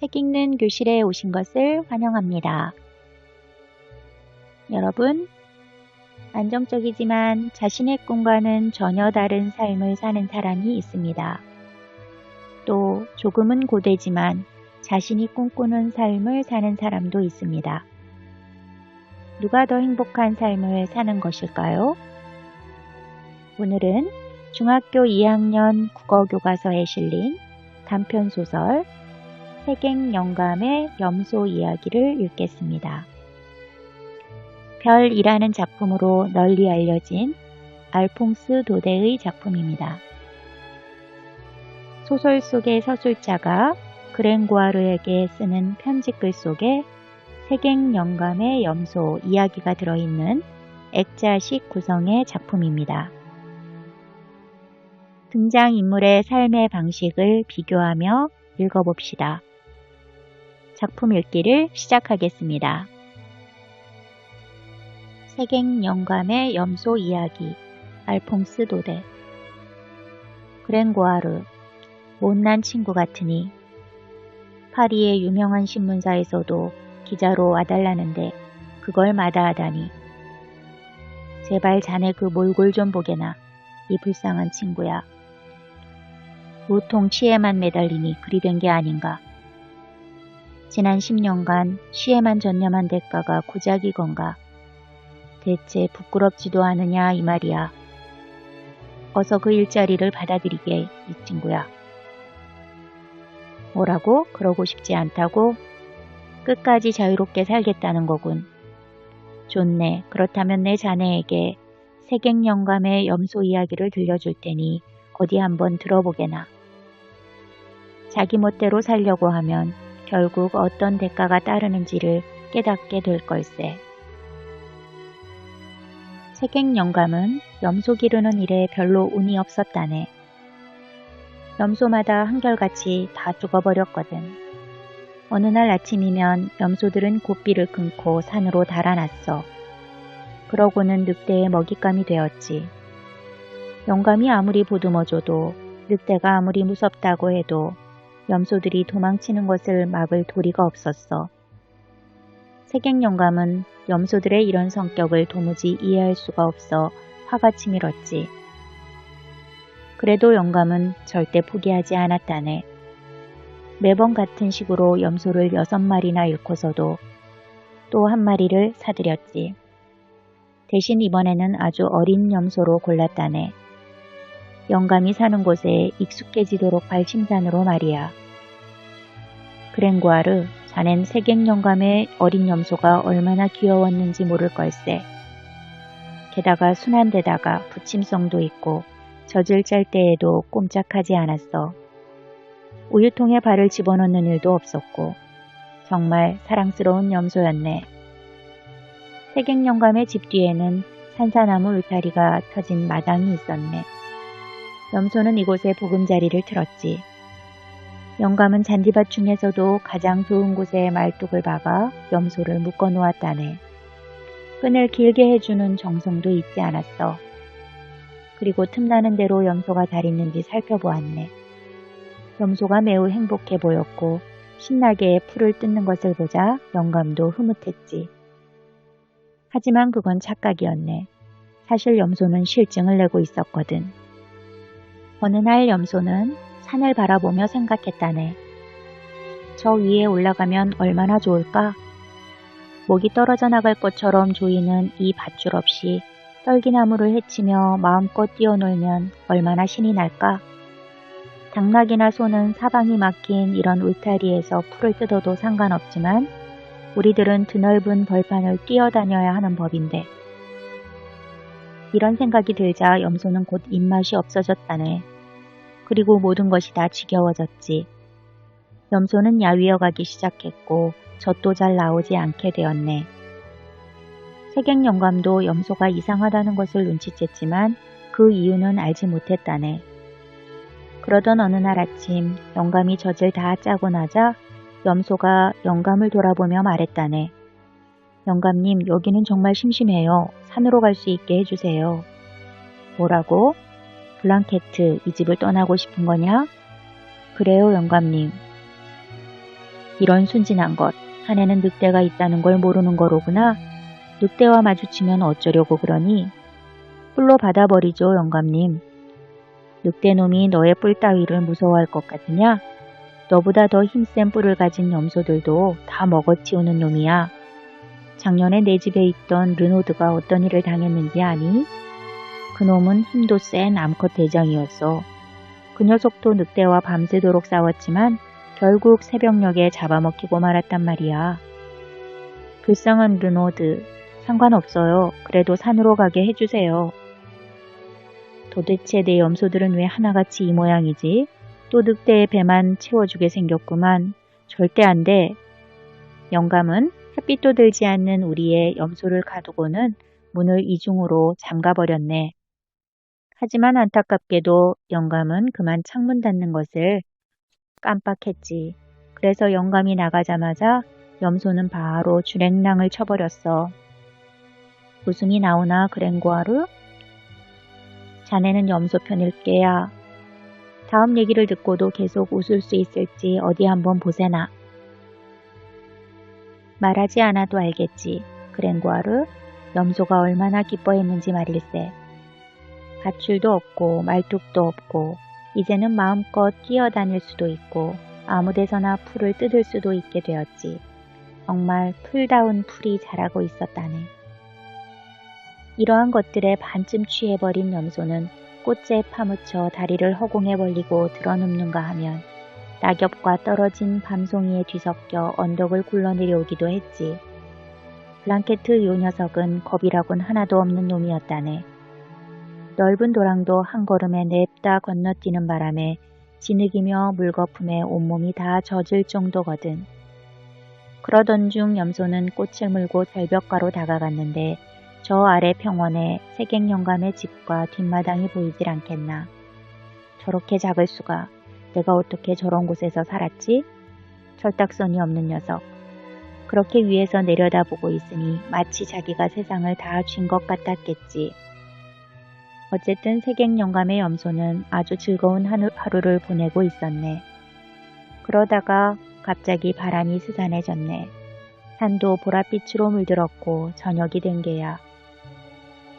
책 읽는 교실에 오신 것을 환영합니다. 여러분, 안정적이지만 자신의 꿈과는 전혀 다른 삶을 사는 사람이 있습니다. 또 조금은 고되지만 자신이 꿈꾸는 삶을 사는 사람도 있습니다. 누가 더 행복한 삶을 사는 것일까요? 오늘은 중학교 2학년 국어교과서에 실린 단편소설 세갱영감의 염소 이야기를 읽겠습니다. 별이라는 작품으로 널리 알려진 알퐁스 도데의 작품입니다. 소설 속의 서술자가 그랭고아르에게 쓰는 편지글 속에 세갱영감의 염소 이야기가 들어있는 액자식 구성의 작품입니다. 등장인물의 삶의 방식을 비교하며 읽어봅시다. 작품 읽기를 시작하겠습니다. 세갱영감의 염소 이야기 알퐁스 도데. 그랭고아르, 못난 친구 같으니 파리의 유명한 신문사에서도 기자로 와달라는데 그걸 마다하다니. 제발 자네 그 몰골 좀 보게나, 이 불쌍한 친구야. 우통 취에만 매달리니 그리 된 게 아닌가. 지난 10년간 취에만 전념한 대가가 고작 이건가. 대체 부끄럽지도 않으냐 이 말이야. 어서 그 일자리를 받아들이게 이 친구야. 뭐라고? 그러고 싶지 않다고? 끝까지 자유롭게 살겠다는 거군. 좋네. 그렇다면 내 자네에게 세갱영감의 염소 이야기를 들려줄 테니 어디 한번 들어보게나. 자기 멋대로 살려고 하면 결국 어떤 대가가 따르는지를 깨닫게 될 걸세. 세갱영감은 염소 기르는 일에 별로 운이 없었다네. 염소마다 한결같이 다 죽어버렸거든. 어느 날 아침이면 염소들은 고삐를 끊고 산으로 달아났어. 그러고는 늑대의 먹잇감이 되었지. 영감이 아무리 보듬어줘도, 늑대가 아무리 무섭다고 해도 염소들이 도망치는 것을 막을 도리가 없었어. 세갱영감은 염소들의 이런 성격을 도무지 이해할 수가 없어 화가 치밀었지. 그래도 영감은 절대 포기하지 않았다네. 매번 같은 식으로 염소를 6마리나 잃고서도 또 한 마리를 사들였지. 대신 이번에는 아주 어린 염소로 골랐다네. 영감이 사는 곳에 익숙해지도록 발심산으로 말이야. 그랭고아르, 자넨 세갱영감의 어린 염소가 얼마나 귀여웠는지 모를 걸세. 게다가 순한 데다가 부침성도 있고 젖을 짤 때에도 꼼짝하지 않았어. 우유통에 발을 집어넣는 일도 없었고 정말 사랑스러운 염소였네. 세갱영감의 집 뒤에는 산사나무 울타리가 터진 마당이 있었네. 염소는 이곳에 보금자리를 틀었지. 영감은 잔디밭 중에서도 가장 좋은 곳에 말뚝을 박아 염소를 묶어 놓았다네. 끈을 길게 해주는 정성도 잊지 않았어. 그리고 틈나는 대로 염소가 잘 있는지 살펴보았네. 염소가 매우 행복해 보였고 신나게 풀을 뜯는 것을 보자 영감도 흐뭇했지. 하지만 그건 착각이었네. 사실 염소는 실증을 내고 있었거든. 어느 날 염소는 산을 바라보며 생각했다네. 저 위에 올라가면 얼마나 좋을까? 목이 떨어져 나갈 것처럼 조이는 이 밧줄 없이 떨기나무를 헤치며 마음껏 뛰어놀면 얼마나 신이 날까? 당나귀나 소는 사방이 막힌 이런 울타리에서 풀을 뜯어도 상관없지만 우리들은 드넓은 벌판을 뛰어다녀야 하는 법인데. 이런 생각이 들자 염소는 곧 입맛이 없어졌다네. 그리고 모든 것이 다 지겨워졌지. 염소는 야위어 가기 시작했고 젖도 잘 나오지 않게 되었네. 세갱영감도 염소가 이상하다는 것을 눈치챘지만 그 이유는 알지 못했다네. 그러던 어느 날 아침 영감이 젖을 다 짜고 나자 염소가 영감을 돌아보며 말했다네. 영감님, 여기는 정말 심심해요. 산으로 갈 수 있게 해주세요. 뭐라고? 블랑케트, 이 집을 떠나고 싶은 거냐? 그래요, 영감님. 이런 순진한 것, 산에는 늑대가 있다는 걸 모르는 거로구나. 늑대와 마주치면 어쩌려고 그러니? 뿔로 받아버리죠, 영감님. 늑대놈이 너의 뿔 따위를 무서워할 것 같으냐? 너보다 더 힘센 뿔을 가진 염소들도 다 먹어치우는 놈이야. 작년에 내 집에 있던 르노드가 어떤 일을 당했는지 아니? 그놈은 힘도 센 암컷 대장이었어. 그 녀석도 늑대와 밤새도록 싸웠지만 결국 새벽녘에 잡아먹히고 말았단 말이야. 불쌍한 르노드, 상관없어요. 그래도 산으로 가게 해주세요. 도대체 내 염소들은 왜 하나같이 이 모양이지? 또 늑대의 배만 채워주게 생겼구만. 절대 안 돼. 영감은 햇빛도 들지 않는 우리의 염소를 가두고는 문을 이중으로 잠가버렸네. 하지만 안타깝게도 영감은 그만 창문 닫는 것을 깜빡했지. 그래서 영감이 나가자마자 염소는 바로 주랭랑을 쳐버렸어. 웃음이 나오나 그랭고하루? 자네는 염소 편일게야. 다음 얘기를 듣고도 계속 웃을 수 있을지 어디 한번 보세나. 말하지 않아도 알겠지. 그랭고하루, 염소가 얼마나 기뻐했는지 말일세. 밧줄도 없고 말뚝도 없고 이제는 마음껏 뛰어다닐 수도 있고 아무데서나 풀을 뜯을 수도 있게 되었지. 정말 풀다운 풀이 자라고 있었다네. 이러한 것들에 반쯤 취해버린 염소는 꽃에 파묻혀 다리를 허공에 벌리고 드러눕는가 하면 낙엽과 떨어진 밤송이에 뒤섞여 언덕을 굴러내려오기도 했지. 블랑케트 요 녀석은 겁이라곤 하나도 없는 놈이었다네. 넓은 도랑도 한 걸음에 냅다 건너뛰는 바람에 진흙이며 물거품에 온몸이 다 젖을 정도거든. 그러던 중 염소는 꽃을 물고 절벽가로 다가갔는데 저 아래 평원에 세객영감의 집과 뒷마당이 보이질 않겠나. 저렇게 작을 수가. 내가 어떻게 저런 곳에서 살았지? 철딱선이 없는 녀석. 그렇게 위에서 내려다보고 있으니 마치 자기가 세상을 다 쥔 것 같았겠지. 어쨌든 세객영감의 염소는 아주 즐거운 하루를 보내고 있었네. 그러다가 갑자기 바람이 스산해졌네. 산도 보랏빛으로 물들었고 저녁이 된 게야.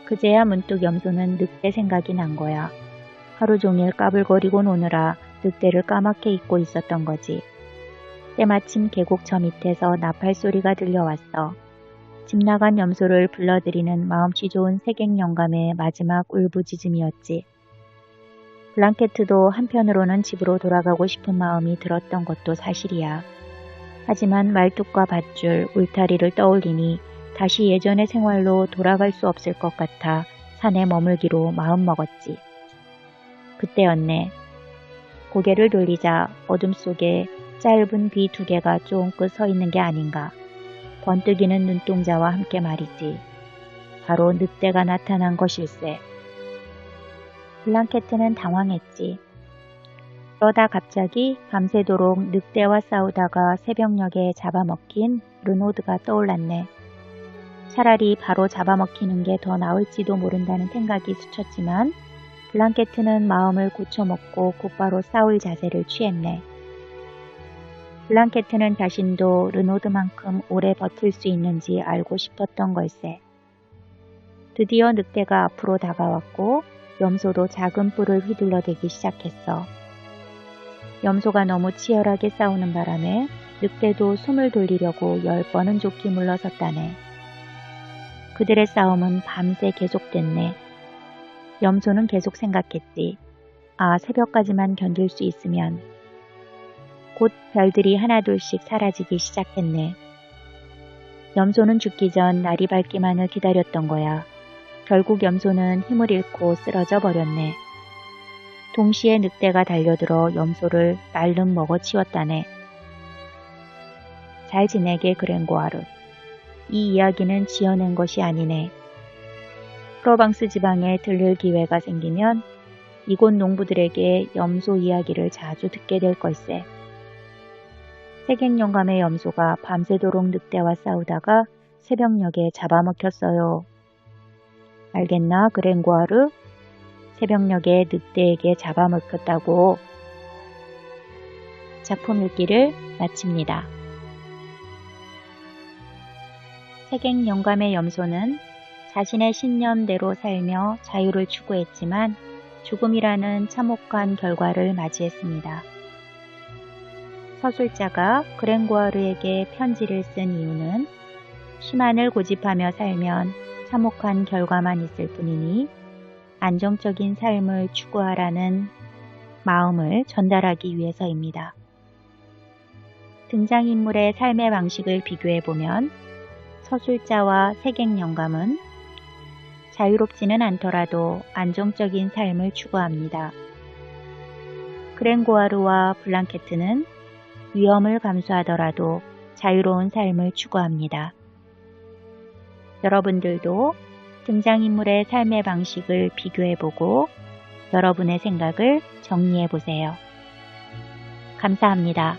그제야 문득 염소는 늑대 생각이 난 거야. 하루 종일 까불거리고 노느라 늑대를 까맣게 잊고 있었던 거지. 때마침 계곡 저 밑에서 나팔 소리가 들려왔어. 집 나간 염소를 불러들이는 마음씨 좋은 세객영감의 마지막 울부짖음이었지. 블랑케트도 한편으로는 집으로 돌아가고 싶은 마음이 들었던 것도 사실이야. 하지만 말뚝과 밧줄, 울타리를 떠올리니 다시 예전의 생활로 돌아갈 수 없을 것 같아 산에 머물기로 마음먹었지. 그때였네. 고개를 돌리자 어둠 속에 짧은 귀 두 개가 쫑긋 서 있는 게 아닌가. 번뜩이는 눈동자와 함께 말이지. 바로 늑대가 나타난 것일세. 블랑케트는 당황했지. 그러다 갑자기 밤새도록 늑대와 싸우다가 새벽녘에 잡아먹힌 르노드가 떠올랐네. 차라리 바로 잡아먹히는 게 더 나을지도 모른다는 생각이 스쳤지만 블랑케트는 마음을 고쳐먹고 곧바로 싸울 자세를 취했네. 블랑케트는 자신도 르노드만큼 오래 버틸 수 있는지 알고 싶었던 걸세. 드디어 늑대가 앞으로 다가왔고 염소도 작은 뿔을 휘둘러대기 시작했어. 염소가 너무 치열하게 싸우는 바람에 늑대도 숨을 돌리려고 10번은 좋게 물러섰다네. 그들의 싸움은 밤새 계속됐네. 염소는 계속 생각했지. 아, 새벽까지만 견딜 수 있으면. 곧 별들이 하나둘씩 사라지기 시작했네. 염소는 죽기 전 날이 밝기만을 기다렸던 거야. 결국 염소는 힘을 잃고 쓰러져 버렸네. 동시에 늑대가 달려들어 염소를 날름 먹어치웠다네. 잘 지내게 그랭고하르. 이 이야기는 지어낸 것이 아니네. 프로방스 지방에 들를 기회가 생기면 이곳 농부들에게 염소 이야기를 자주 듣게 될 걸세. 세객영감의 염소가 밤새도록 늑대와 싸우다가 새벽녘에 잡아먹혔어요. 알겠나, 그랭고하르? 새벽녘에 늑대에게 잡아먹혔다고. 작품 읽기를 마칩니다. 색액 영감의 염소는 자신의 신념대로 살며 자유를 추구했지만 죽음이라는 참혹한 결과를 맞이했습니다. 서술자가 그랭고아르에게 편지를 쓴 이유는 심한을 고집하며 살면 참혹한 결과만 있을 뿐이니 안정적인 삶을 추구하라는 마음을 전달하기 위해서입니다. 등장인물의 삶의 방식을 비교해보면 서술자와 색액 영감은 자유롭지는 않더라도 안정적인 삶을 추구합니다. 그랭고아르와 블랑케트는 위험을 감수하더라도 자유로운 삶을 추구합니다. 여러분들도 등장인물의 삶의 방식을 비교해보고 여러분의 생각을 정리해보세요. 감사합니다.